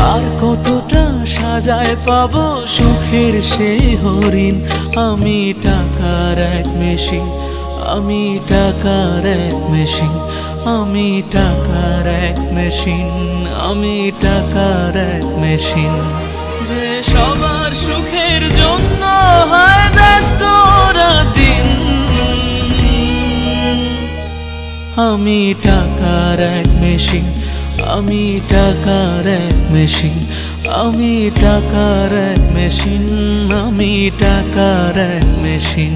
আর কতটা সাজায় পাবো সুখের সেই হরিণ। আমি টাকার এক মেশিন, আমি টাকার এক মেশিন, আমি টাকার এক মেশিন, আমি টাকার এক মেশিন। যে সবার সুখের জন্য হয় ব্যস্ত দিন। আমি টাকার এক মেশিন, আমি টাকার এক মেশিন, আমি টাকার এক মেশিন, আমি টাকার এক মেশিন।